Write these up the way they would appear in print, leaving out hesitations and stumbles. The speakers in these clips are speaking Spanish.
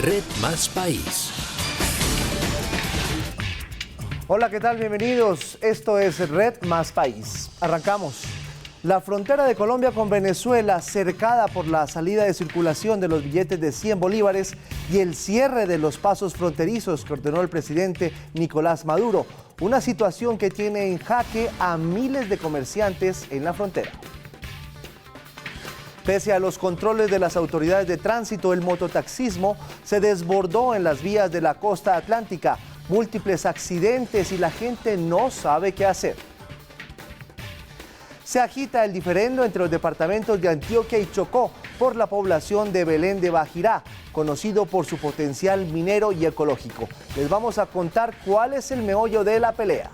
Red Más País. Hola, ¿qué tal? Bienvenidos. Esto es Red Más País. Arrancamos. La frontera de Colombia con Venezuela, cercada por la salida de circulación de los billetes de 100 bolívares y el cierre de los pasos fronterizos que ordenó el presidente Nicolás Maduro. Una situación que tiene en jaque a miles de comerciantes en la frontera. Pese a los controles de las autoridades de tránsito, el mototaxismo se desbordó en las vías de la costa atlántica. Múltiples accidentes y la gente no sabe qué hacer. Se agita el diferendo entre los departamentos de Antioquia y Chocó por la población de Belén de Bajirá, conocido por su potencial minero y ecológico. Les vamos a contar cuál es el meollo de la pelea.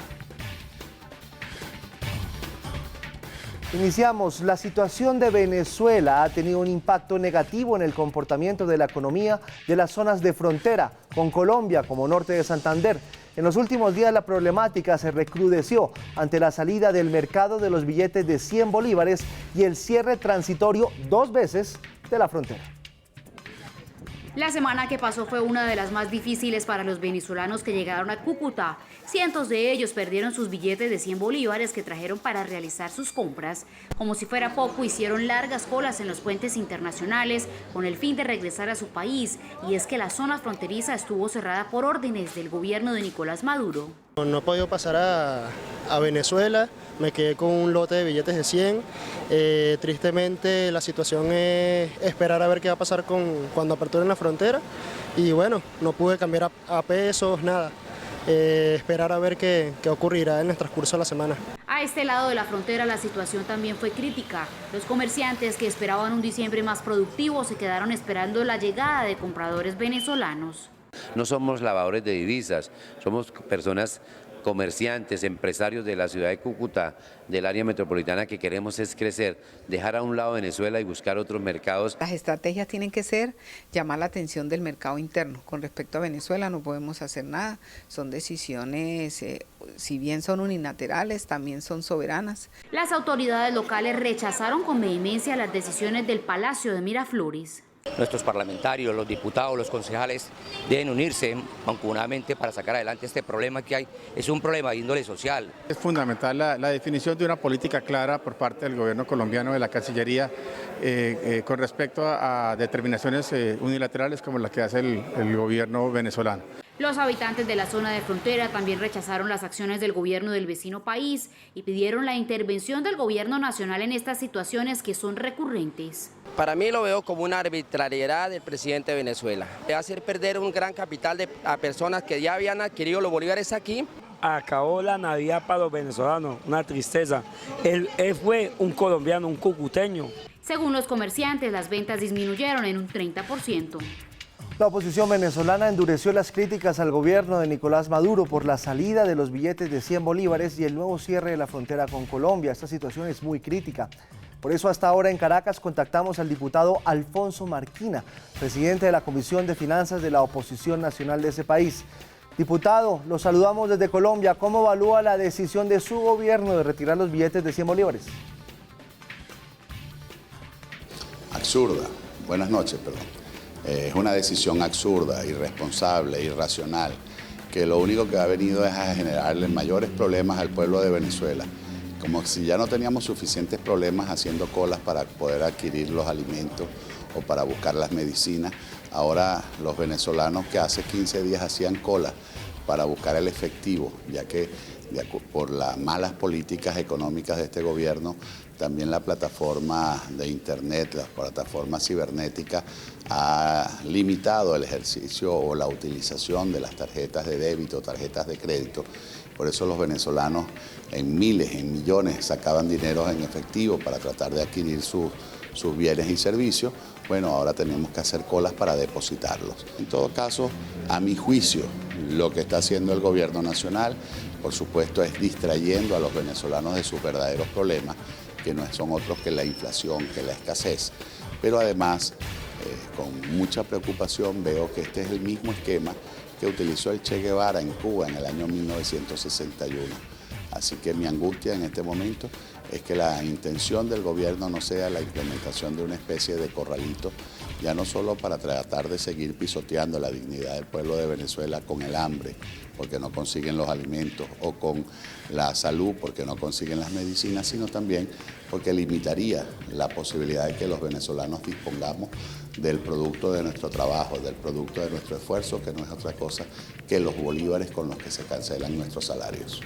Iniciamos. La situación de Venezuela ha tenido un impacto negativo en el comportamiento de la economía de las zonas de frontera con Colombia, como Norte de Santander. En los últimos días la problemática se recrudeció ante la salida del mercado de los billetes de 100 bolívares y el cierre transitorio 2 veces de la frontera. La semana que pasó fue una de las más difíciles para los venezolanos que llegaron a Cúcuta. Cientos de ellos perdieron sus billetes de 100 bolívares que trajeron para realizar sus compras. Como si fuera poco, hicieron largas colas en los puentes internacionales con el fin de regresar a su país. Y es que la zona fronteriza estuvo cerrada por órdenes del gobierno de Nicolás Maduro. No he podido pasar a Venezuela, me quedé con un lote de billetes de 100. Tristemente la situación es esperar a ver qué va a pasar cuando aperturen la frontera. Y bueno, no pude cambiar a pesos, nada. Esperar a ver qué ocurrirá en el transcurso de la semana. A este lado de la frontera la situación también fue crítica. Los comerciantes que esperaban un diciembre más productivo se quedaron esperando la llegada de compradores venezolanos. No somos lavadores de divisas, somos personas comerciantes, empresarios de la ciudad de Cúcuta, del área metropolitana, que queremos es crecer, dejar a un lado Venezuela y buscar otros mercados. Las estrategias tienen que ser llamar la atención del mercado interno. Con respecto a Venezuela no podemos hacer nada, son decisiones, si bien son unilaterales, también son soberanas. Las autoridades locales rechazaron con vehemencia las decisiones del Palacio de Miraflores. Nuestros parlamentarios, los diputados, los concejales deben unirse mancomunadamente para sacar adelante este problema que hay. Es un problema de índole social. Es fundamental la definición de una política clara por parte del gobierno colombiano, de la Cancillería, con respecto a determinaciones unilaterales como la que hace el gobierno venezolano. Los habitantes de la zona de frontera también rechazaron las acciones del gobierno del vecino país y pidieron la intervención del gobierno nacional en estas situaciones que son recurrentes. Para mí lo veo como una arbitrariedad del presidente de Venezuela. Hacer perder un gran capital a personas que ya habían adquirido los bolívares aquí. Acabó la Navidad para los venezolanos, una tristeza. Él fue un colombiano, un cucuteño. Según los comerciantes, las ventas disminuyeron en un 30%. La oposición venezolana endureció las críticas al gobierno de Nicolás Maduro por la salida de los billetes de 100 bolívares y el nuevo cierre de la frontera con Colombia. Esta situación es muy crítica. Por eso hasta ahora en Caracas contactamos al diputado Alfonso Marquina, presidente de la Comisión de Finanzas de la oposición nacional de ese país. Diputado, lo saludamos desde Colombia. ¿Cómo evalúa la decisión de su gobierno de retirar los billetes de 100 bolívares? Absurda. Buenas noches, perdón. Es una decisión absurda, irresponsable, irracional, que lo único que ha venido es a generarle mayores problemas al pueblo de Venezuela. Como si ya no teníamos suficientes problemas haciendo colas para poder adquirir los alimentos o para buscar las medicinas. Ahora los venezolanos que hace 15 días hacían colas para buscar el efectivo, ya que por las malas políticas económicas de este gobierno, también la plataforma de internet, la plataforma cibernética, ha limitado el ejercicio o la utilización de las tarjetas de débito, tarjetas de crédito. Por eso los venezolanos en miles, en millones sacaban dinero en efectivo para tratar de adquirir sus bienes y servicios. Bueno, ahora tenemos que hacer colas para depositarlos. En todo caso, a mi juicio, lo que está haciendo el gobierno nacional, por supuesto, es distrayendo a los venezolanos de sus verdaderos problemas, que no son otros que la inflación, que la escasez. Pero además, con mucha preocupación veo que este es el mismo esquema que utilizó el Che Guevara en Cuba en el año 1961. Así que mi angustia en este momento es que la intención del gobierno no sea la implementación de una especie de corralito ya no solo para tratar de seguir pisoteando la dignidad del pueblo de Venezuela con el hambre, porque no consiguen los alimentos, o con la salud, porque no consiguen las medicinas, sino también porque limitaría la posibilidad de que los venezolanos dispongamos del producto de nuestro trabajo, del producto de nuestro esfuerzo, que no es otra cosa que los bolívares con los que se cancelan nuestros salarios.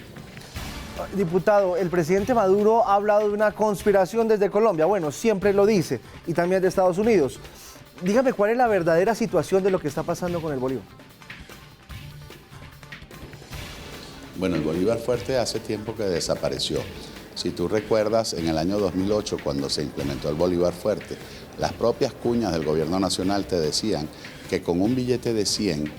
Diputado, el presidente Maduro ha hablado de una conspiración desde Colombia. Bueno, siempre lo dice, y también de Estados Unidos. Dígame, ¿cuál es la verdadera situación de lo que está pasando con el bolívar? Bueno, el bolívar fuerte hace tiempo que desapareció. Si tú recuerdas, en el año 2008, cuando se implementó el bolívar fuerte, las propias cuñas del gobierno nacional te decían que con un billete de 100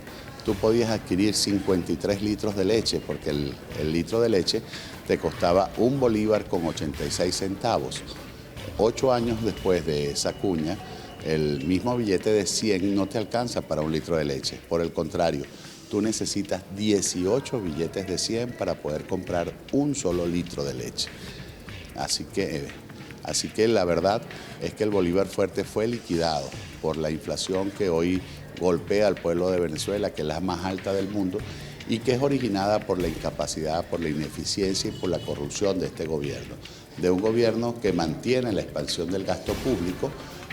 tú podías adquirir 53 litros de leche, porque el litro de leche te costaba 1 bolívar con 86 centavos. 8 años después de esa cuña, el mismo billete de 100 no te alcanza para 1 litro de leche. Por el contrario, tú necesitas 18 billetes de 100 para poder comprar 1 solo litro de leche. Así que la verdad es que el bolívar fuerte fue liquidado por la inflación que hoy golpea al pueblo de Venezuela, que es la más alta del mundo y que es originada por la incapacidad, por la ineficiencia y por la corrupción de este gobierno. De un gobierno que mantiene la expansión del gasto público,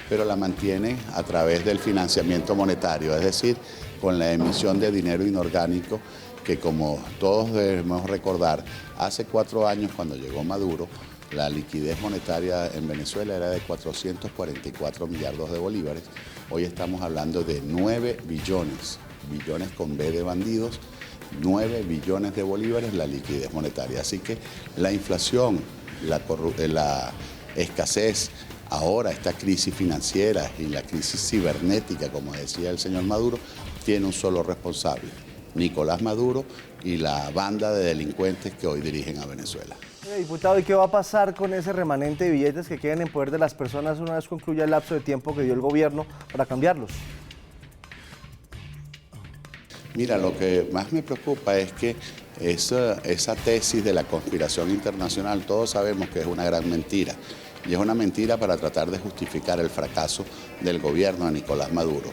pero la mantiene a través del financiamiento monetario, es decir, con la emisión de dinero inorgánico que, como todos debemos recordar, hace 4 años, cuando llegó Maduro, la liquidez monetaria en Venezuela era de 444 millardos de bolívares. Hoy estamos hablando de 9 billones, billones con B de bandidos, 9 billones de bolívares la liquidez monetaria. Así que la inflación, la escasez, ahora esta crisis financiera y la crisis cibernética, como decía el señor Maduro, tiene un solo responsable, Nicolás Maduro y la banda de delincuentes que hoy dirigen a Venezuela. Diputado, ¿y qué va a pasar con ese remanente de billetes que queden en poder de las personas una vez concluya el lapso de tiempo que dio el gobierno para cambiarlos? Mira, lo que más me preocupa es que esa tesis de la conspiración internacional, todos sabemos que es una gran mentira. Y es una mentira para tratar de justificar el fracaso del gobierno de Nicolás Maduro.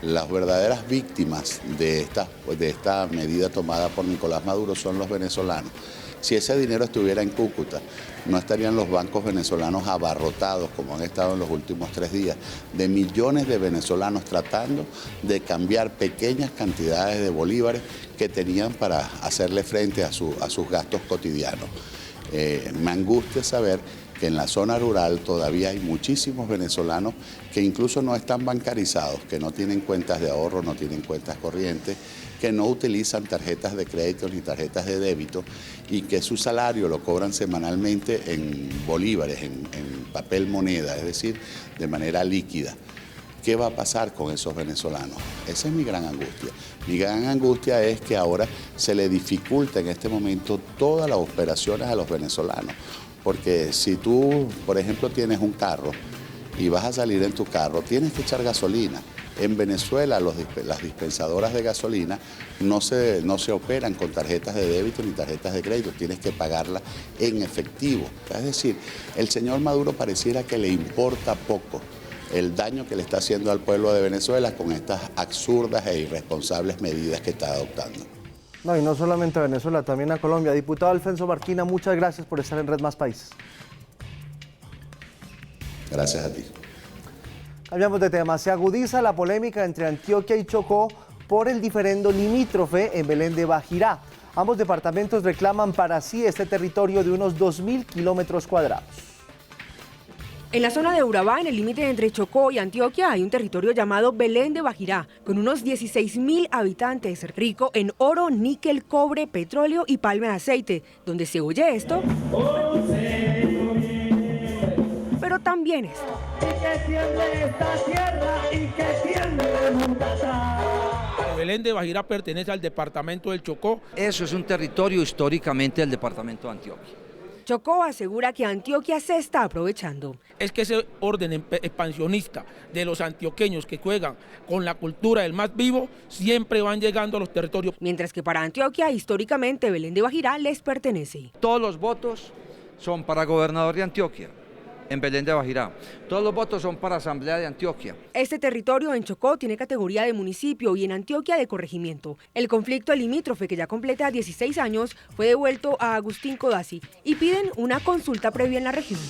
Las verdaderas víctimas de esta medida tomada por Nicolás Maduro son los venezolanos. Si ese dinero estuviera en Cúcuta, no estarían los bancos venezolanos abarrotados, como han estado en los últimos 3 días, de millones de venezolanos tratando de cambiar pequeñas cantidades de bolívares que tenían para hacerle frente a sus gastos cotidianos. Me angustia saber que en la zona rural todavía hay muchísimos venezolanos que incluso no están bancarizados, que no tienen cuentas de ahorro, no tienen cuentas corrientes, que no utilizan tarjetas de crédito ni tarjetas de débito y que su salario lo cobran semanalmente en bolívares, en papel moneda, es decir, de manera líquida. ¿Qué va a pasar con esos venezolanos? Esa es mi gran angustia. Mi gran angustia es que ahora se le dificulta en este momento todas las operaciones a los venezolanos. Porque si tú, por ejemplo, tienes un carro y vas a salir en tu carro, tienes que echar gasolina. En Venezuela las dispensadoras de gasolina no se operan con tarjetas de débito ni tarjetas de crédito, tienes que pagarla en efectivo. Es decir, el señor Maduro pareciera que le importa poco el daño que le está haciendo al pueblo de Venezuela con estas absurdas e irresponsables medidas que está adoptando. No, y no solamente a Venezuela, también a Colombia. Diputado Alfonso Marquina, muchas gracias por estar en Red Más País. Gracias a ti. Cambiamos de tema. Se agudiza la polémica entre Antioquia y Chocó por el diferendo limítrofe en Belén de Bajirá. Ambos departamentos reclaman para sí este territorio de unos 2.000 kilómetros cuadrados. En la zona de Urabá, en el límite entre Chocó y Antioquia, hay un territorio llamado Belén de Bajirá, con unos 16.000 habitantes, rico en oro, níquel, cobre, petróleo y palma de aceite. Donde se oye esto, pero también esto. Belén de Bajirá pertenece al departamento del Chocó. Eso es un territorio históricamente del departamento de Antioquia. Chocó asegura que Antioquia se está aprovechando. Es que ese orden expansionista de los antioqueños que juegan con la cultura del más vivo siempre van llegando a los territorios. Mientras que para Antioquia, históricamente, Belén de Bajirá les pertenece. Todos los votos son para gobernador de Antioquia. en Belén de Bajirá. Todos los votos son para Asamblea de Antioquia. Este territorio en Chocó tiene categoría de municipio y en Antioquia de corregimiento. El conflicto limítrofe, que ya completa 16 años, fue devuelto a Agustín Codazzi y piden una consulta previa en la región.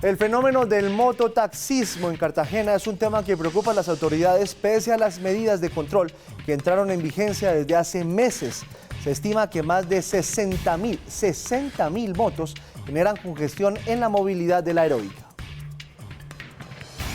El fenómeno del mototaxismo en Cartagena es un tema que preocupa a las autoridades pese a las medidas de control que entraron en vigencia desde hace meses. Se estima que más de 60.000 motos generan congestión en la movilidad de la heroica.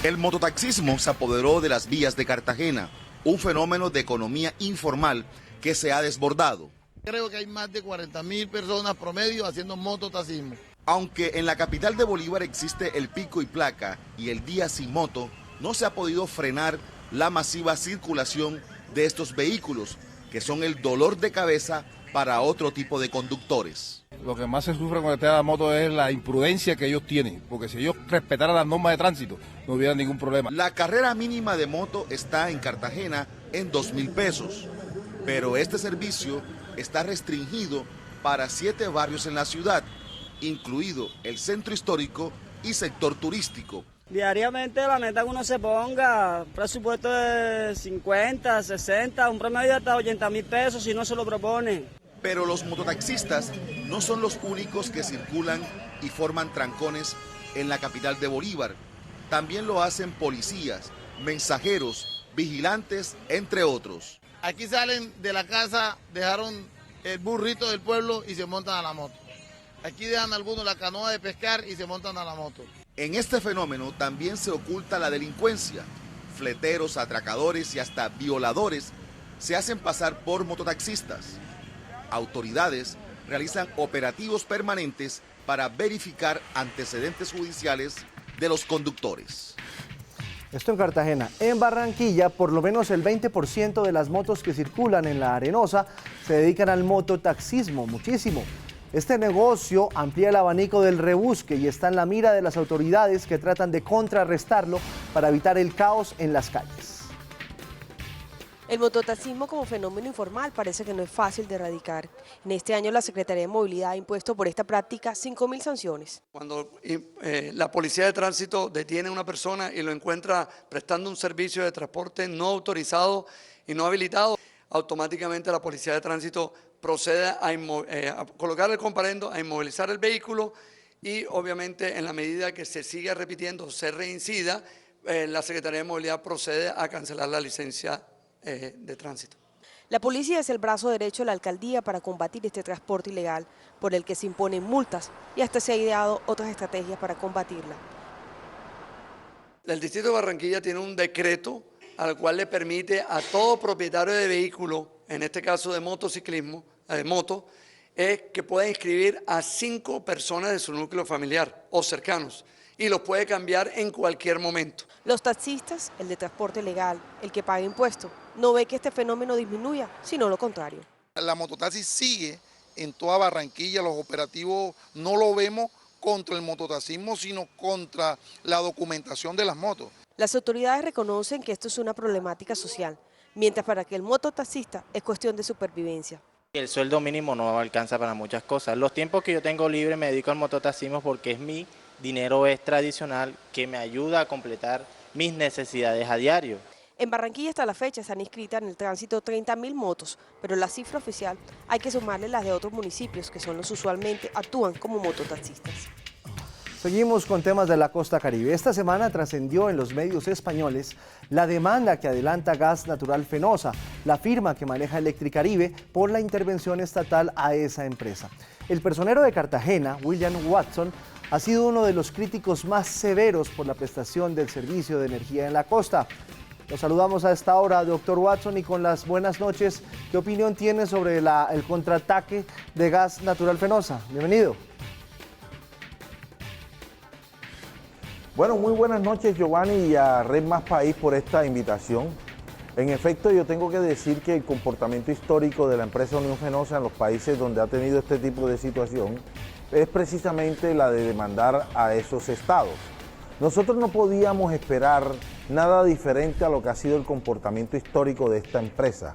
El mototaxismo se apoderó de las vías de Cartagena, un fenómeno de economía informal que se ha desbordado. Creo que hay más de 40.000 personas promedio haciendo mototaxismo. Aunque en la capital de Bolívar existe el pico y placa y el día sin moto, no se ha podido frenar la masiva circulación de estos vehículos, que son el dolor de cabeza para otro tipo de conductores. Lo que más se sufre con el tema de la moto es la imprudencia que ellos tienen, porque si ellos respetaran las normas de tránsito, no hubiera ningún problema. La carrera mínima de moto está en Cartagena en 2.000 pesos, pero este servicio está restringido para 7 barrios en la ciudad, incluido el centro histórico y sector turístico. Diariamente, la neta, que uno se ponga presupuesto de 50, 60, un promedio de hasta 80.000 pesos si no se lo propone. Pero los mototaxistas no son los únicos que circulan y forman trancones en la capital de Bolívar. También lo hacen policías, mensajeros, vigilantes, entre otros. Aquí salen de la casa, dejaron el burrito del pueblo y se montan a la moto. Aquí dejan algunos la canoa de pescar y se montan a la moto. En este fenómeno también se oculta la delincuencia. Fleteros, atracadores y hasta violadores se hacen pasar por mototaxistas. Autoridades realizan operativos permanentes para verificar antecedentes judiciales de los conductores. Esto en Cartagena. En Barranquilla, por lo menos el 20% de las motos que circulan en la Arenosa se dedican al mototaxismo, muchísimo. Este negocio amplía el abanico del rebusque y está en la mira de las autoridades que tratan de contrarrestarlo para evitar el caos en las calles. El mototaxismo como fenómeno informal parece que no es fácil de erradicar. En este año la Secretaría de Movilidad ha impuesto por esta práctica 5.000 sanciones. Cuando la policía de tránsito detiene a una persona y lo encuentra prestando un servicio de transporte no autorizado y no habilitado, automáticamente la policía de tránsito procede a colocar el comparendo, a inmovilizar el vehículo y obviamente en la medida que se siga repitiendo, se reincida, la Secretaría de Movilidad procede a cancelar la licencia de tránsito. La policía es el brazo derecho de la alcaldía para combatir este transporte ilegal, por el que se imponen multas y hasta se ha ideado otras estrategias para combatirla. El distrito de Barranquilla tiene un decreto al cual le permite a todo propietario de vehículo, en este caso de motociclismo, de moto, es que pueda inscribir a 5 personas de su núcleo familiar o cercanos y los puede cambiar en cualquier momento. Los taxistas, el de transporte legal, el que paga impuestos, no ve que este fenómeno disminuya, sino lo contrario. La mototaxi sigue en toda Barranquilla, los operativos no lo vemos contra el mototaxismo, sino contra la documentación de las motos. Las autoridades reconocen que esto es una problemática social, mientras para que el mototaxista es cuestión de supervivencia. El sueldo mínimo no alcanza para muchas cosas. Los tiempos que yo tengo libre me dedico al mototaxismo porque es mi dinero extra adicional que me ayuda a completar mis necesidades a diario. En Barranquilla hasta la fecha se han inscrito en el tránsito 30.000 motos, pero la cifra oficial hay que sumarle las de otros municipios que son los usualmente actúan como mototaxistas. Seguimos con temas de la costa caribe. Esta semana trascendió en los medios españoles la demanda que adelanta Gas Natural Fenosa, la firma que maneja Electricaribe, por la intervención estatal a esa empresa. El personero de Cartagena, William Watson, ha sido uno de los críticos más severos por la prestación del servicio de energía en la costa. Los saludamos a esta hora, doctor Watson, y con las buenas noches. ¿Qué opinión tiene sobre el contraataque de Gas Natural Fenosa? Bienvenido. Bueno, muy buenas noches, Giovanni, y a Red Más País por esta invitación. En efecto, yo tengo que decir que el comportamiento histórico de la empresa Unión Fenosa en los países donde ha tenido este tipo de situación es precisamente la de demandar a esos estados. Nosotros no podíamos esperar nada diferente a lo que ha sido el comportamiento histórico de esta empresa.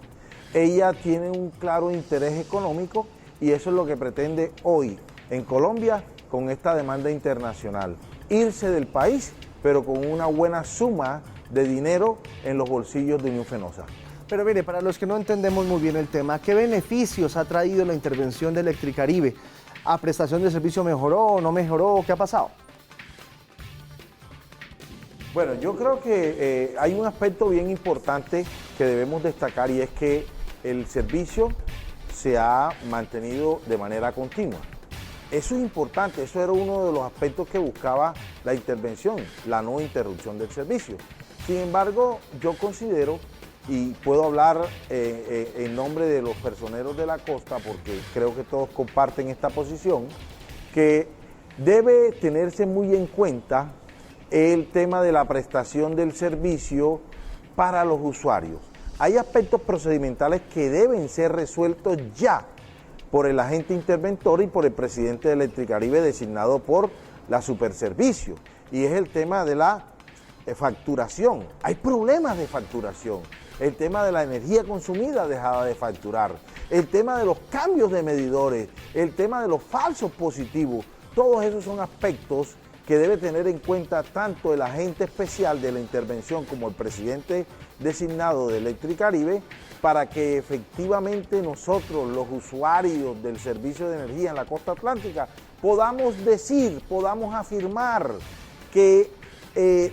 Ella tiene un claro interés económico y eso es lo que pretende hoy en Colombia con esta demanda internacional. irse del país, pero con una buena suma de dinero en los bolsillos de Unión Fenosa. Pero mire, para los que no entendemos muy bien el tema, ¿qué beneficios ha traído la intervención de Electricaribe? ¿A prestación de servicio mejoró, no mejoró? ¿Qué ha pasado? Bueno, yo creo que hay un aspecto bien importante que debemos destacar y es que el servicio se ha mantenido de manera continua. Eso es importante, eso era uno de los aspectos que buscaba la intervención, la no interrupción del servicio. Sin embargo, yo considero, y puedo hablar en nombre de los personeros de la costa, porque creo que todos comparten esta posición, que debe tenerse muy en cuenta el tema de la prestación del servicio para los usuarios. Hay aspectos procedimentales que deben ser resueltos ya por el agente interventor y por el presidente de Electricaribe designado por la Superservicio, y es el tema de la facturación. Hay problemas de facturación, el tema de la energía consumida dejada de facturar, el tema de los cambios de medidores, el tema de los falsos positivos, todos esos son aspectos que debe tener en cuenta tanto el agente especial de la intervención como el presidente designado de Electricaribe, para que efectivamente nosotros, los usuarios del servicio de energía en la costa atlántica, podamos decir, podamos afirmar que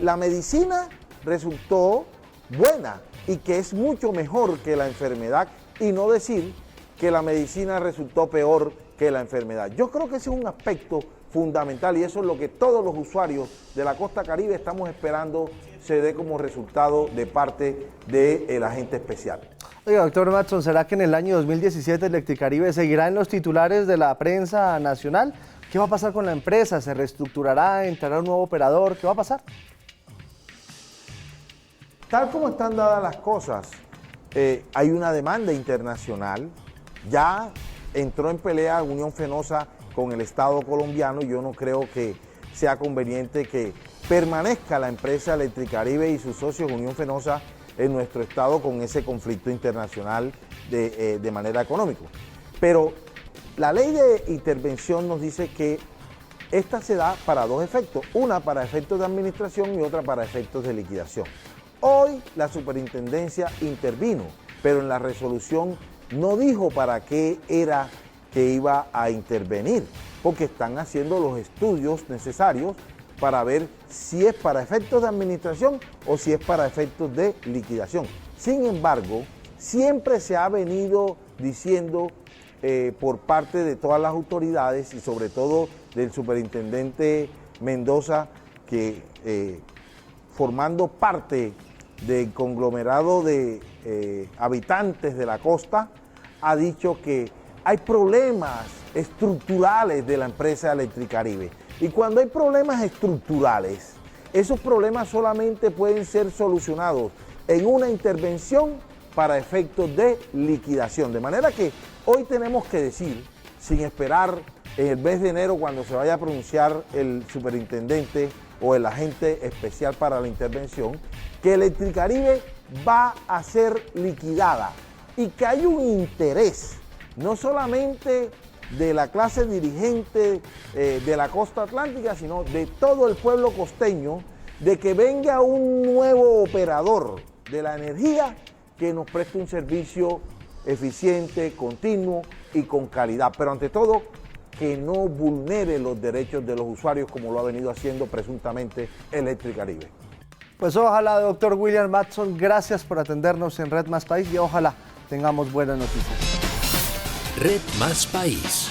la medicina resultó buena y que es mucho mejor que la enfermedad, y no decir que la medicina resultó peor que la enfermedad. Yo creo que ese es un aspecto fundamental y eso es lo que todos los usuarios de la costa caribe estamos esperando se dé como resultado de parte del agente especial. Oiga, doctor Matson, ¿será que en el año 2017 Electricaribe seguirá en los titulares de la prensa nacional? ¿Qué va a pasar con la empresa? ¿Se reestructurará? ¿Entrará un nuevo operador? ¿Qué va a pasar? Tal como están dadas las cosas, hay una demanda internacional, ya entró en pelea Unión Fenosa con el Estado colombiano, y yo no creo que sea conveniente que permanezca la empresa Electricaribe y sus socios Unión Fenosa en nuestro estado con ese conflicto internacional de manera económica. Pero la ley de intervención nos dice que esta se da para dos efectos, una para efectos de administración y otra para efectos de liquidación. Hoy la superintendencia intervino, pero en la resolución no dijo para qué era que iba a intervenir, porque están haciendo los estudios necesarios para ver si es para efectos de administración o si es para efectos de liquidación. Sin embargo, siempre se ha venido diciendo por parte de todas las autoridades y sobre todo del superintendente Mendoza, que formando parte del conglomerado de habitantes de la costa, ha dicho que hay problemas estructurales de la empresa Electricaribe. Y cuando hay problemas estructurales, esos problemas solamente pueden ser solucionados en una intervención para efectos de liquidación. De manera que hoy tenemos que decir, sin esperar en el mes de enero cuando se vaya a pronunciar el superintendente o el agente especial para la intervención, que Electricaribe va a ser liquidada y que hay un interés no solamente de la clase dirigente de la costa atlántica, sino de todo el pueblo costeño, de que venga un nuevo operador de la energía que nos preste un servicio eficiente, continuo y con calidad, pero ante todo que no vulnere los derechos de los usuarios como lo ha venido haciendo presuntamente Electricaribe. Pues ojalá, doctor William Matson, gracias por atendernos en Red Más País y ojalá tengamos buenas noticias. Red Más País.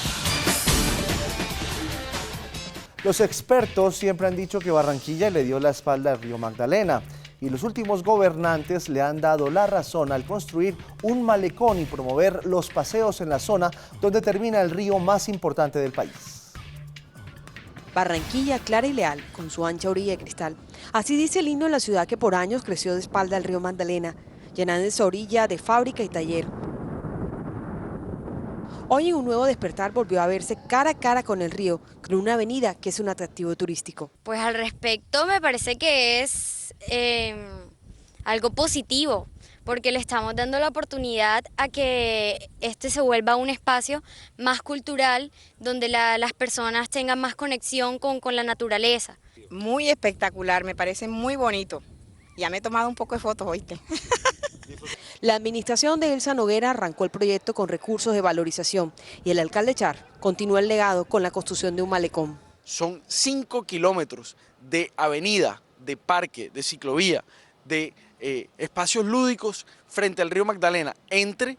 Los expertos siempre han dicho que Barranquilla le dio la espalda al río Magdalena y los últimos gobernantes le han dado la razón al construir un malecón y promover los paseos en la zona donde termina el río más importante del país. Barranquilla clara y leal, con su ancha orilla de cristal. Así dice el himno de la ciudad que por años creció de espalda al río Magdalena, llenando esa orilla de fábrica y taller. Hoy en un nuevo despertar volvió a verse cara a cara con el río, con una avenida que es un atractivo turístico. Pues al respecto me parece que es algo positivo, porque le estamos dando la oportunidad a que este se vuelva un espacio más cultural, donde las personas tengan más conexión con la naturaleza. Muy espectacular, me parece muy bonito. Ya me he tomado un poco de fotos, ¿oíste? La administración de Elsa Noguera arrancó el proyecto con recursos de valorización y el alcalde Char continuó el legado con la construcción de un malecón. Son 5 kilómetros de avenida, de parque, de ciclovía, de espacios lúdicos frente al río Magdalena, entre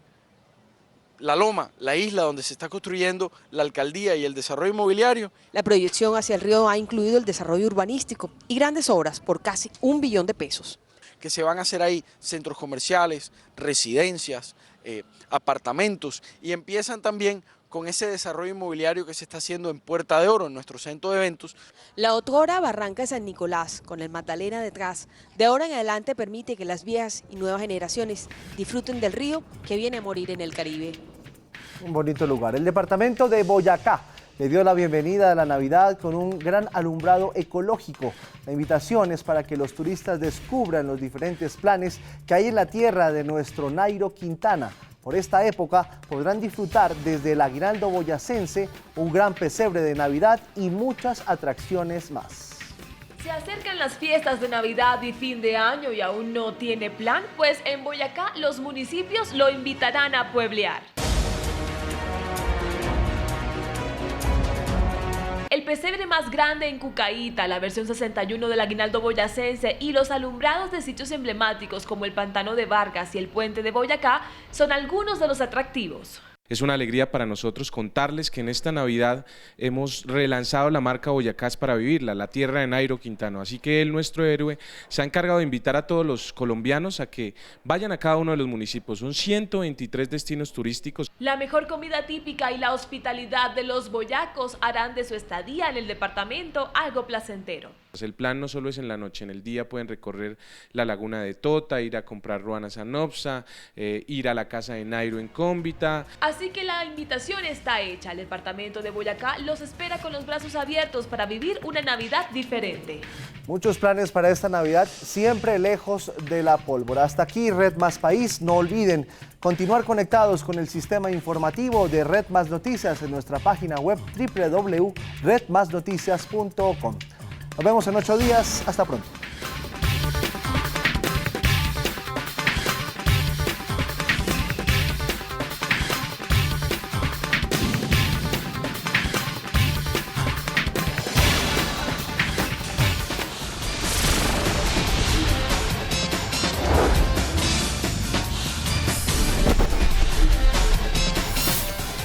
la loma, la isla donde se está construyendo la alcaldía y el desarrollo inmobiliario. La proyección hacia el río ha incluido el desarrollo urbanístico y grandes obras por casi $1 billón. Que se van a hacer ahí centros comerciales, residencias, apartamentos, y empiezan también con ese desarrollo inmobiliario que se está haciendo en Puerta de Oro, en nuestro centro de eventos. La otrora Barranca de San Nicolás, con el Magdalena detrás, de ahora en adelante permite que las viejas y nuevas generaciones disfruten del río que viene a morir en el Caribe. Un bonito lugar. El departamento de Boyacá le dio la bienvenida a la Navidad con un gran alumbrado ecológico. La invitación es para que los turistas descubran los diferentes planes que hay en la tierra de nuestro Nairo Quintana. Por esta época podrán disfrutar desde el aguinaldo boyacense, un gran pesebre de Navidad y muchas atracciones más. Se acercan las fiestas de Navidad y fin de año y aún no tiene plan, pues en Boyacá los municipios lo invitarán a pueblear. El pesebre más grande en Cucaíta, la versión 61 del aguinaldo boyacense y los alumbrados de sitios emblemáticos como el Pantano de Vargas y el Puente de Boyacá son algunos de los atractivos. Es una alegría para nosotros contarles que en esta Navidad hemos relanzado la marca Boyacá es para vivirla, la tierra de Nairo Quintana. Así que él, nuestro héroe, se ha encargado de invitar a todos los colombianos a que vayan a cada uno de los municipios. Son 123 destinos turísticos. La mejor comida típica y la hospitalidad de los boyacos harán de su estadía en el departamento algo placentero. El plan no solo es en la noche, en el día pueden recorrer la laguna de Tota, ir a comprar ruanas a Nopsa, ir a la casa de Nairo en Cómbita. Así que la invitación está hecha. El departamento de Boyacá los espera con los brazos abiertos para vivir una Navidad diferente. Muchos planes para esta Navidad, siempre lejos de la pólvora. Hasta aquí Red Más País. No olviden continuar conectados con el sistema informativo de Red Más Noticias en nuestra página web www.redmasnoticias.com. Nos vemos en 8 días. Hasta pronto.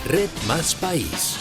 Red Más País.